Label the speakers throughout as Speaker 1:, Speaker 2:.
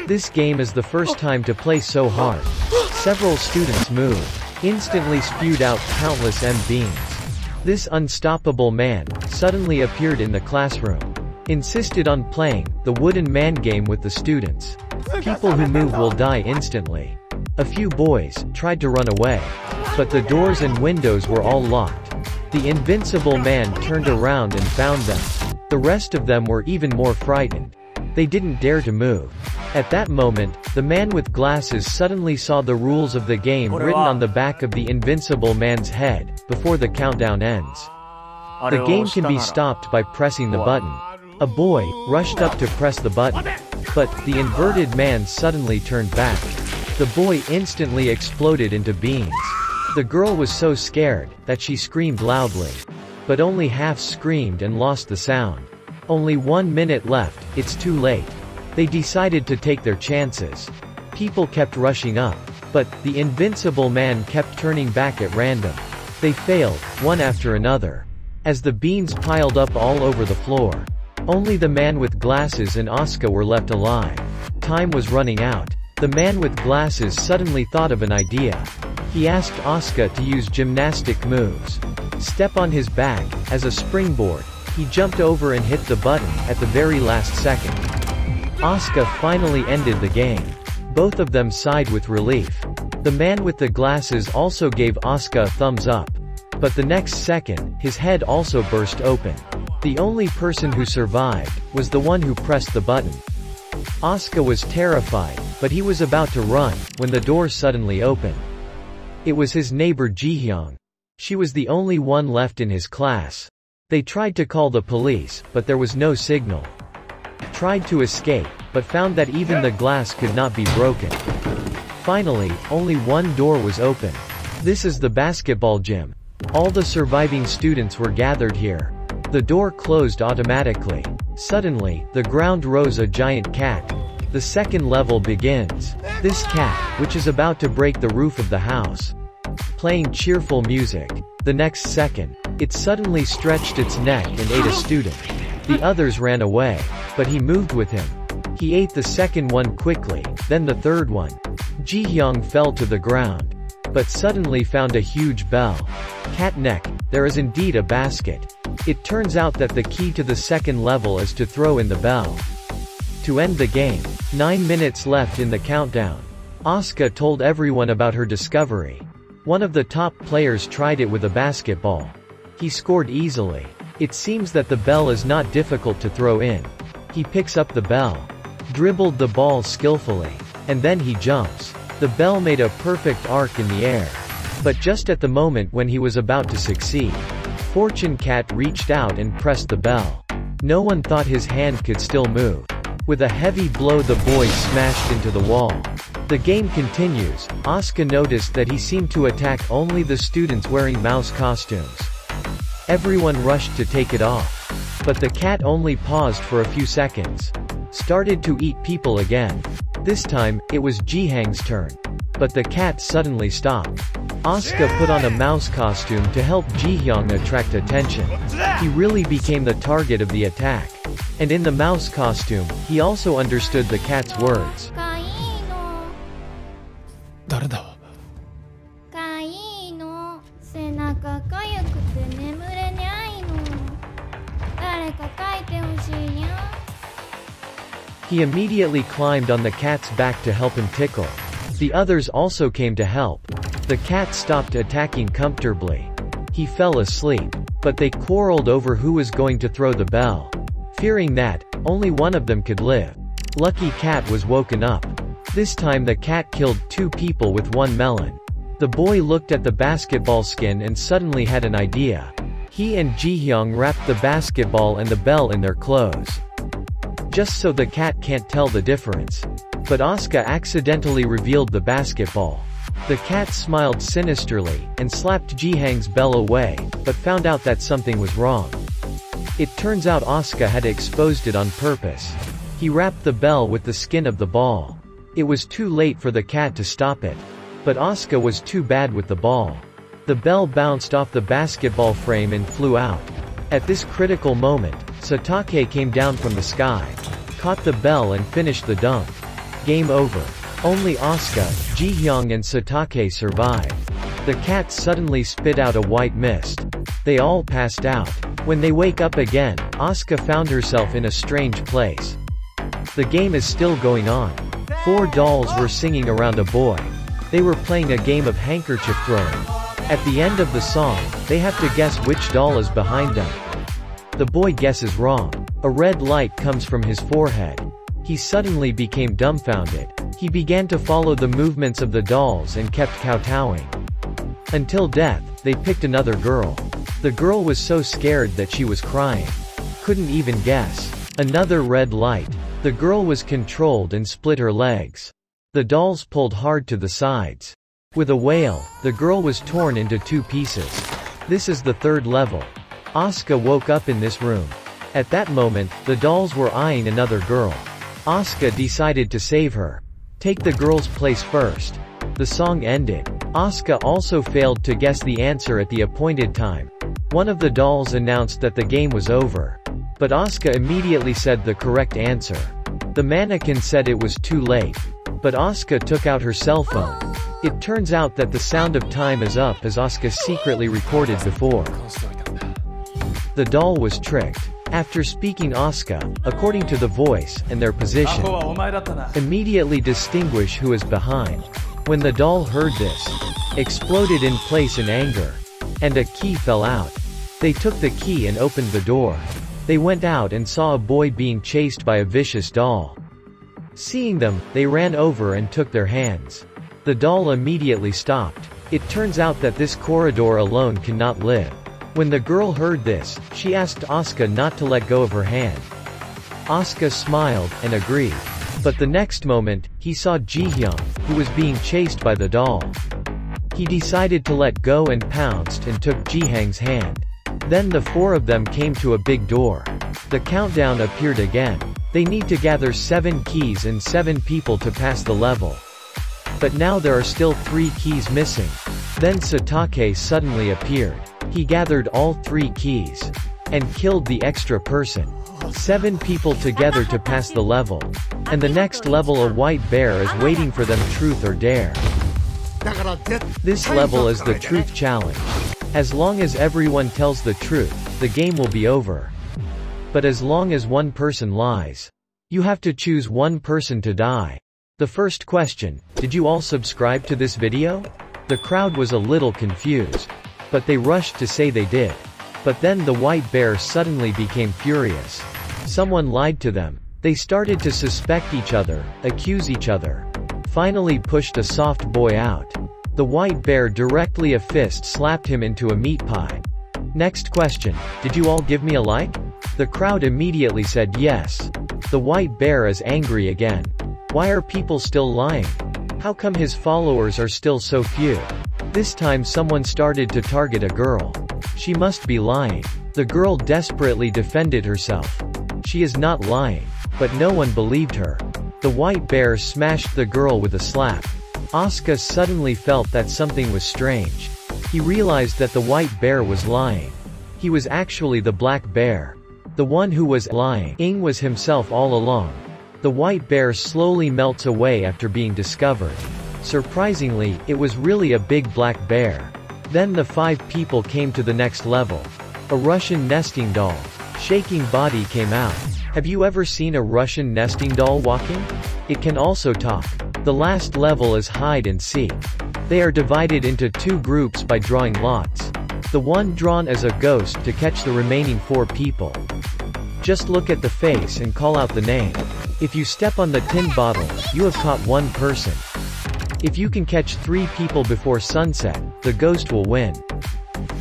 Speaker 1: This game is the first time to play so hard. Several students moved, instantly spewed out countless beans. This unstoppable man suddenly appeared in the classroom. Insisted on playing the wooden man game with the students. People who move will die instantly. A few boys tried to run away, but the doors and windows were all locked. The invincible man turned around and found them. The rest of them were even more frightened. They didn't dare to move. At that moment, the man with glasses suddenly saw the rules of the game written on the back of the invincible man's head, before the countdown ends. The game can be stopped by pressing the button. A boy rushed up to press the button, but the inverted man suddenly turned back. The boy instantly exploded into beans. The girl was so scared that she screamed loudly, but only half screamed and lost the sound. Only 1 minute left, it's too late. They decided to take their chances. People kept rushing up, but the invincible man kept turning back at random. They failed, one after another, as the beans piled up all over the floor. Only the man with glasses and Asuka were left alive. Time was running out. The man with glasses suddenly thought of an idea. He asked Asuka to use gymnastic moves. Step on his back, as a springboard. He jumped over and hit the button, at the very last second. Asuka finally ended the game. Both of them sighed with relief. The man with the glasses also gave Asuka a thumbs up. But the next second, his head also burst open. The only person who survived was the one who pressed the button. Asuka was terrified, but he was about to run, when the door suddenly opened. It was his neighbor Jihyung. She was the only one left in his class. They tried to call the police, but there was no signal. Tried to escape, but found that even the glass could not be broken. Finally, only one door was open. This is the basketball gym. All the surviving students were gathered here. The door closed automatically. Suddenly, the ground rose a giant cat. The second level begins. This cat, which is about to break the roof of the house, playing cheerful music. The next second, it suddenly stretched its neck and ate a student. The others ran away, but he moved with him. He ate the second one quickly, then the third one. Jihyung fell to the ground, but suddenly found a huge bell. Cat neck, there is indeed a basket. It turns out that the key to the second level is to throw in the bell. To end the game, 9 minutes left in the countdown. Asuka told everyone about her discovery. One of the top players tried it with a basketball. He scored easily. It seems that the bell is not difficult to throw in. He picks up the bell, dribbled the ball skillfully, and then he jumps. The bell made a perfect arc in the air. But just at the moment when he was about to succeed, Fortune Cat reached out and pressed the bell. No one thought his hand could still move. With a heavy blow, the boy smashed into the wall. The game continues. Asuka noticed that he seemed to attack only the students wearing mouse costumes. Everyone rushed to take it off. But the cat only paused for a few seconds. Started to eat people again. This time, it was Jihyung's turn. But the cat suddenly stopped. Asuka put on a mouse costume to help Jihyung attract attention. He really became the target of the attack. And in the mouse costume, he also understood the cat's words.
Speaker 2: 誰だ?
Speaker 3: かいいの背中かゆくて眠れにゃいの誰か書いてほしいにゃ
Speaker 1: He immediately climbed on the cat's back to help him tickle. The others also came to help. The cat stopped attacking comfortably. He fell asleep, but they quarreled over who was going to throw the bell. Fearing that only one of them could live, Lucky Cat was woken up. This time the cat killed 2 people with 1 melon. The boy looked at the basketball skin and suddenly had an idea. He and Jihyung wrapped the basketball and the bell in their clothes, just so the cat can't tell the difference. But Asuka accidentally revealed the basketball. The cat smiled sinisterly, and slapped Jihyung's bell away, but found out that something was wrong. It turns out Asuka had exposed it on purpose. He wrapped the bell with the skin of the ball. It was too late for the cat to stop it. But Asuka was too bad with the ball. The bell bounced off the basketball frame and flew out. At this critical moment, Satake came down from the sky, caught the bell and finished the dunk. Game over. Only Asuka, Jihyung and Satake survive. The cats suddenly spit out a white mist. They all passed out. When they wake up again, Asuka found herself in a strange place. The game is still going on. 4 dolls were singing around a boy. They were playing a game of handkerchief throwing. At the end of the song, they have to guess which doll is behind them. The boy guesses wrong. A red light comes from his forehead. He suddenly became dumbfounded. He began to follow the movements of the dolls and kept kowtowing. Until death, they picked another girl. The girl was so scared that she was crying. Couldn't even guess. Another red light. The girl was controlled and split her legs. The dolls pulled hard to the sides. With a wail, the girl was torn into 2 pieces. This is the 3rd level. Asuka woke up in this room. At that moment, the dolls were eyeing another girl. Asuka decided to save her. Take the girl's place first. The song ended. Asuka also failed to guess the answer at the appointed time. One of the dolls announced that the game was over. But Asuka immediately said the correct answer. The mannequin said it was too late. But Asuka took out her cell phone. It turns out that the sound of time is up as Asuka secretly recorded before. The doll was tricked. After speaking Asuka, according to the voice, and their position, immediately distinguish who is behind. When the doll heard this, exploded in place in anger. And a key fell out. They took the key and opened the door. They went out and saw a boy being chased by a vicious doll. Seeing them, they ran over and took their hands. The doll immediately stopped. It turns out that this corridor alone cannot live. When the girl heard this, she asked Asuka not to let go of her hand. Asuka smiled, and agreed. But the next moment, he saw Jihyung, who was being chased by the doll. He decided to let go and pounced and took Jihyung's hand. Then the 4 of them came to a big door. The countdown appeared again. They need to gather 7 keys and 7 people to pass the level. But now there are still 3 keys missing. Then Satake suddenly appeared. He gathered all 3 keys. And killed the extra person. 7 people together to pass the level. And the next level, a white bear is waiting for them, truth or dare. This level is the truth challenge. As long as everyone tells the truth, the game will be over. But as long as one person lies, you have to choose one person to die. The first question, did you all subscribe to this video? The crowd was a little confused. But they rushed to say they did. But then the white bear suddenly became furious. Someone lied to them. They started to suspect each other, accuse each other. Finally pushed a soft boy out. The white bear directly a fist slapped him into a meat pie. Next question, did you all give me a like? The crowd immediately said yes. The white bear is angry again. Why are people still lying? How come his followers are still so few? This time someone started to target a girl. She must be lying. The girl desperately defended herself. She is not lying. But no one believed her. The white bear smashed the girl with a slap. Asuka suddenly felt that something was strange. He realized that the white bear was lying. He was actually the black bear. The one who was lying was himself all along. The white bear slowly melts away after being discovered. Surprisingly, it was really a big black bear. Then the 5 people came to the next level. A Russian nesting doll. Shaking body came out. Have you ever seen a Russian nesting doll walking? It can also talk. The last level is hide and seek. They are divided into 2 groups by drawing lots. The one drawn as a ghost to catch the remaining 4 people. Just look at the face and call out the name. If you step on the tin bottle, you have caught 1 person. If you can catch 3 people before sunset, the ghost will win.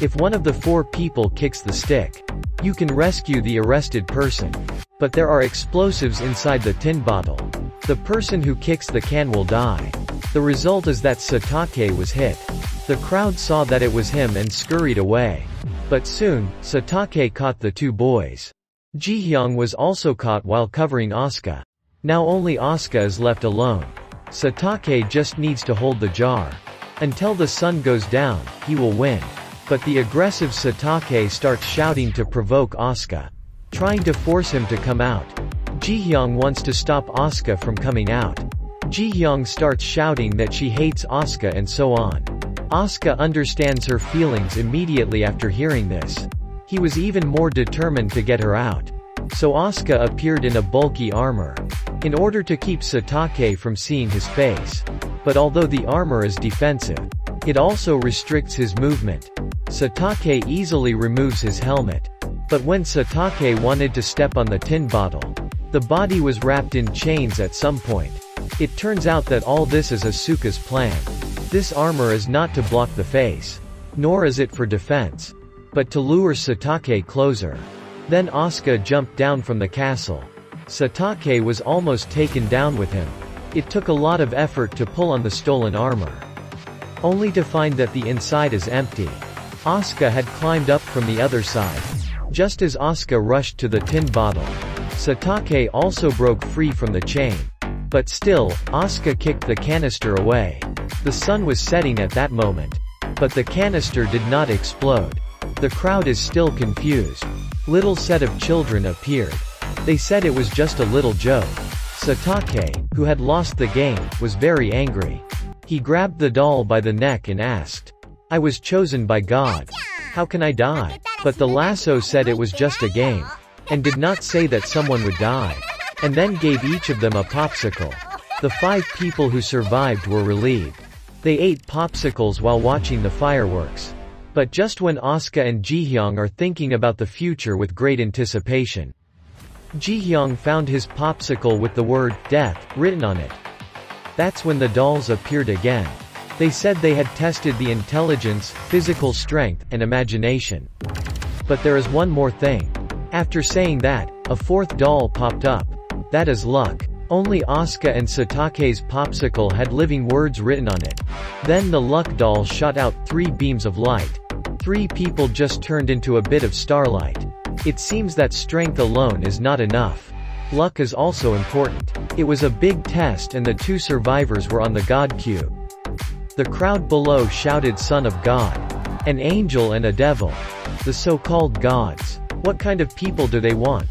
Speaker 1: If one of the 4 people kicks the stick, you can rescue the arrested person. But there are explosives inside the tin bottle. The person who kicks the can will die. The result is that Satake was hit. The crowd saw that it was him and scurried away. But soon, Satake caught the 2 boys. Jihyung was also caught while covering Asuka. Now only Asuka is left alone. Satake just needs to hold the jar. Until the sun goes down, he will win. But the aggressive Satake starts shouting to provoke Asuka, trying to force him to come out. Jihyung wants to stop Asuka from coming out. Ji-hyung starts shouting that she hates Asuka and so on. Asuka understands her feelings immediately after hearing this. He was even more determined to get her out. So Asuka appeared in a bulky armor, in order to keep Satake from seeing his face. But although the armor is defensive, it also restricts his movement. Satake easily removes his helmet. But when Satake wanted to step on the tin bottle, the body was wrapped in chains at some point. It turns out that all this is Asuka's plan. This armor is not to block the face, nor is it for defense, but to lure Satake closer. Then Asuka jumped down from the castle. Satake was almost taken down with him. It took a lot of effort to pull on the stolen armor, only to find that the inside is empty. Asuka had climbed up from the other side. Just as Asuka rushed to the tin bottle, Satake also broke free from the chain. But still, Asuka kicked the canister away. The sun was setting at that moment. But the canister did not explode. The crowd is still confused. Little set of children appeared. They said it was just a little joke. Satake, who had lost the game, was very angry. He grabbed the doll by the neck and asked, "I was chosen by God. How can I die?" But the lasso said it was just a game, and did not say that someone would die. And then gave each of them a popsicle. The 5 people who survived were relieved. They ate popsicles while watching the fireworks. But just when Asuka and Ji-hyung are thinking about the future with great anticipation, Ji-hyung found his popsicle with the word, "death," written on it. That's when the dolls appeared again. They said they had tested the intelligence, physical strength, and imagination. But there is one more thing. After saying that, a 4th doll popped up. That is luck. Only Asuka and Satake's popsicle had living words written on it. Then the luck doll shot out 3 beams of light. 3 people just turned into a bit of starlight. It seems that strength alone is not enough. Luck is also important. It was a big test and the 2 survivors were on the God cube. The crowd below shouted "Son of God," an angel and a devil. The so-called gods. What kind of people do they want?